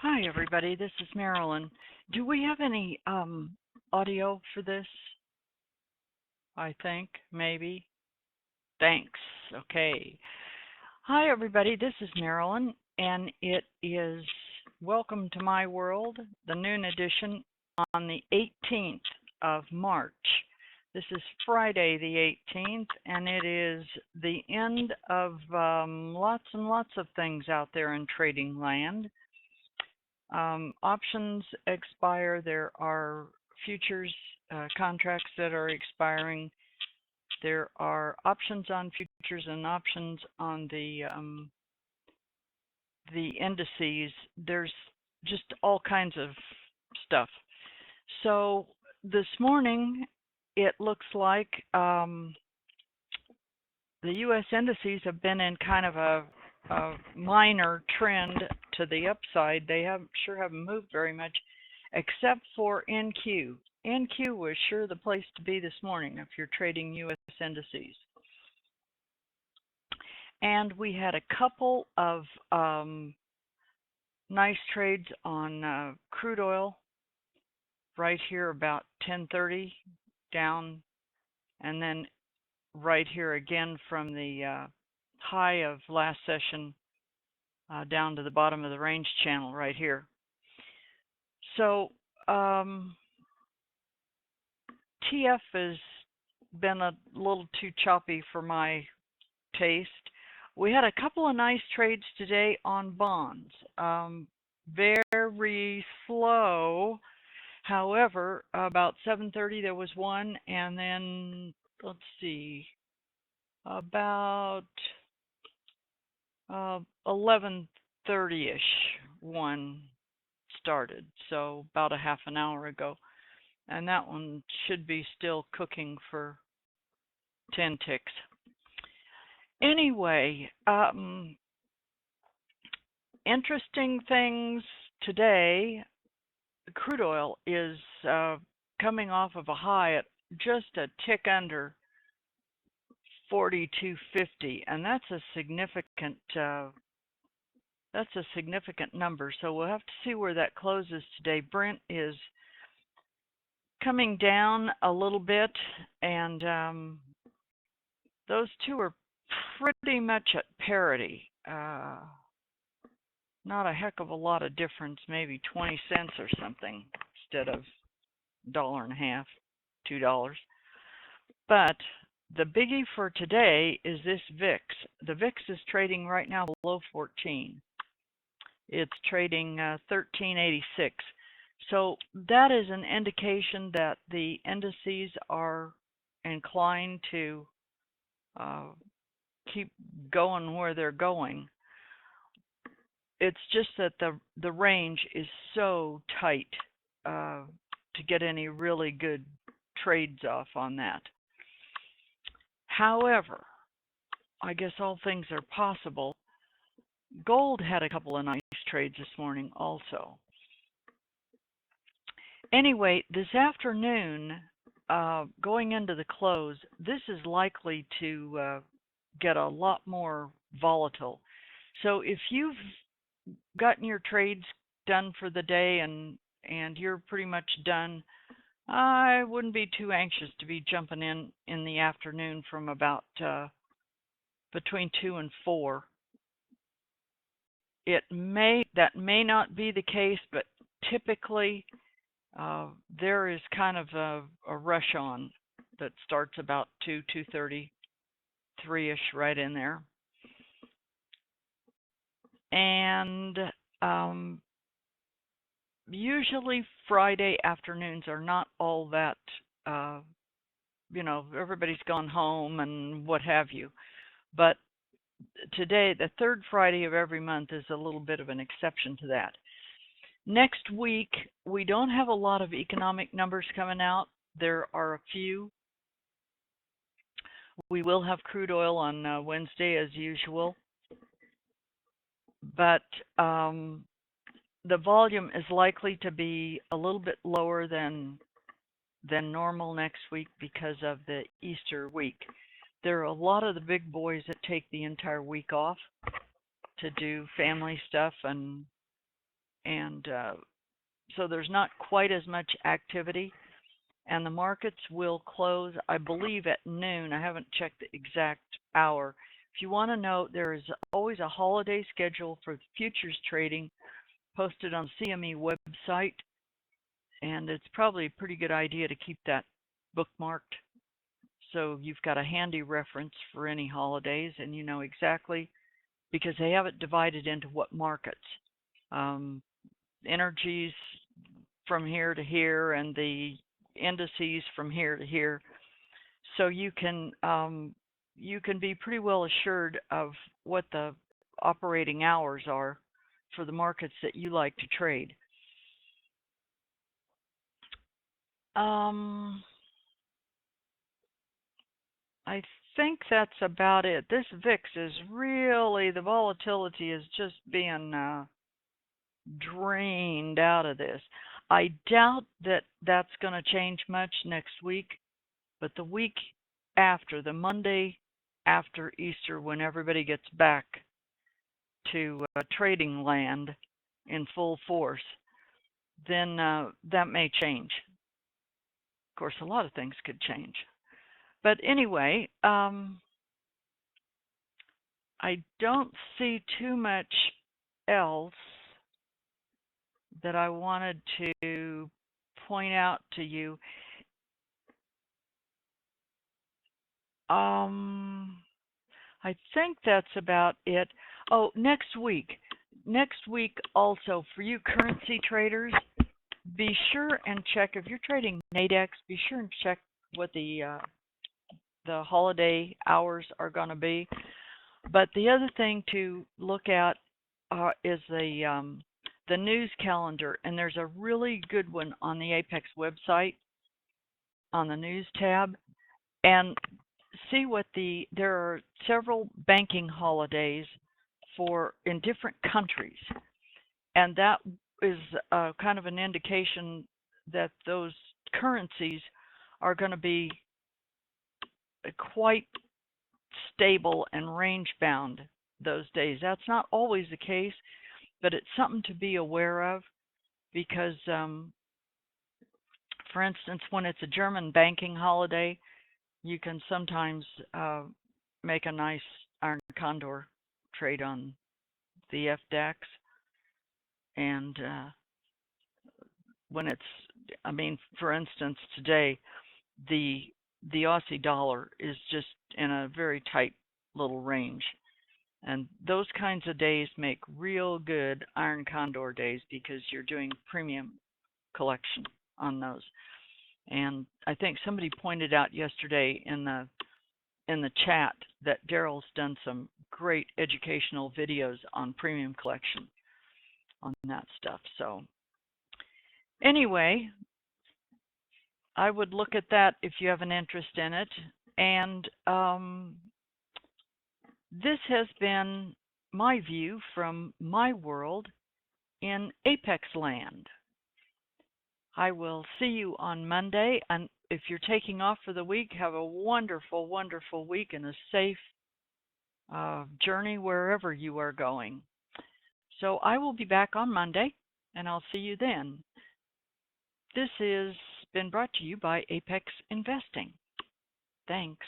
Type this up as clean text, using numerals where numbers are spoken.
Hi, everybody. This is Marilyn. Do we have any audio for this? I think, maybe. Thanks. Okay. Hi, everybody. This is Marilyn, and it is Welcome to My World, the noon edition on the 18th of March. This is Friday the 18th, and it is the end of lots and lots of things out there in trading land. Options expire. There are futures contracts that are expiring. There are options on futures and options on the indices. There's just all kinds of stuff. So this morning, it looks like the U.S. indices have been in kind of a minor trend to the upside. They haven't moved very much, except for NQ. NQ was sure the place to be this morning if you're trading U.S. indices. And we had a couple of nice trades on crude oil right here about 10:30 down, and then right here again from the high of last session down to the bottom of the range channel right here. So TF has been a little too choppy for my taste. We had a couple of nice trades today on bonds. Very slow. However, about 7:30 there was one, and then let's see, about 11:30ish one started, so about a half an hour ago, and that one should be still cooking for 10 ticks. Anyway, interesting things today. Crude oil is coming off of a high at just a tick under 42.50, and that's a significant number. So we'll have to see where that closes today. Brent is coming down a little bit, and those two are pretty much at parity. Not a heck of a lot of difference, maybe 20 cents or something instead of $1.50, $2. But the biggie for today is this VIX. The VIX is trading right now below 14. It's trading 1386. So that is an indication that the indices are inclined to keep going where they're going. It's just that the range is so tight to get any really good trades off on that. However, I guess all things are possible. Gold had a couple of nice trades this morning also. Anyway, this afternoon, going into the close, this is likely to get a lot more volatile. So if you've gotten your trades done for the day and you're pretty much done, I wouldn't be too anxious to be jumping in the afternoon from about between 2 and 4. That may not be the case, but typically there is kind of a rush on that starts about 2:30, 3ish, right in there. And usually Friday afternoons are not all that, everybody's gone home and what have you. But today, the third Friday of every month, is a little bit of an exception to that. Next week, we don't have a lot of economic numbers coming out. There are a few. We will have crude oil on Wednesday as usual. But the volume is likely to be a little bit lower than normal next week because of the Easter week. There are a lot of the big boys that take the entire week off to do family stuff and and so there's not quite as much activity. And the markets will close, I believe, at noon. I haven't checked the exact hour. If you want to know, there is always a holiday schedule for futures trading posted on the CME website, and it's probably a pretty good idea to keep that bookmarked so you've got a handy reference for any holidays, and you know exactly, because they have it divided into what markets. Energies from here to here, and the indices from here to here. So you can be pretty well assured of what the operating hours are for the markets that you like to trade. I think that's about it. This VIX is really, the volatility is just being drained out of this. I doubt that that's going to change much next week, but the week after, the Monday after Easter, when everybody gets back to trading land in full force, then that may change. Of course, a lot of things could change. But anyway, I don't see too much else that I wanted to point out to you. I think that's about it. Oh, next week. Next week also, for you currency traders, be sure and check, if you're trading Nadex, be sure and check what the holiday hours are going to be. But the other thing to look at is the news calendar, and there's a really good one on the Apex website on the news tab, and see what there are several banking holidays in different countries, and that is kind of an indication that those currencies are going to be quite stable and range bound those days. That's not always the case, but it's something to be aware of, because for instance, when it's a German banking holiday, you can sometimes make a nice iron condor trade on the FDAX. And when for instance, today, the Aussie dollar is just in a very tight little range. And those kinds of days make real good iron condor days, because you're doing premium collection on those. And I think somebody pointed out yesterday in the chat that Daryl's done some great educational videos on premium collection on that stuff. So anyway, I would look at that if you have an interest in it. And this has been my view from my world in Apex land. I will see you on Monday, and if you're taking off for the week, have a wonderful, wonderful week and a safe journey wherever you are going. So I will be back on Monday, and I'll see you then. This has been brought to you by Apex Investing. Thanks.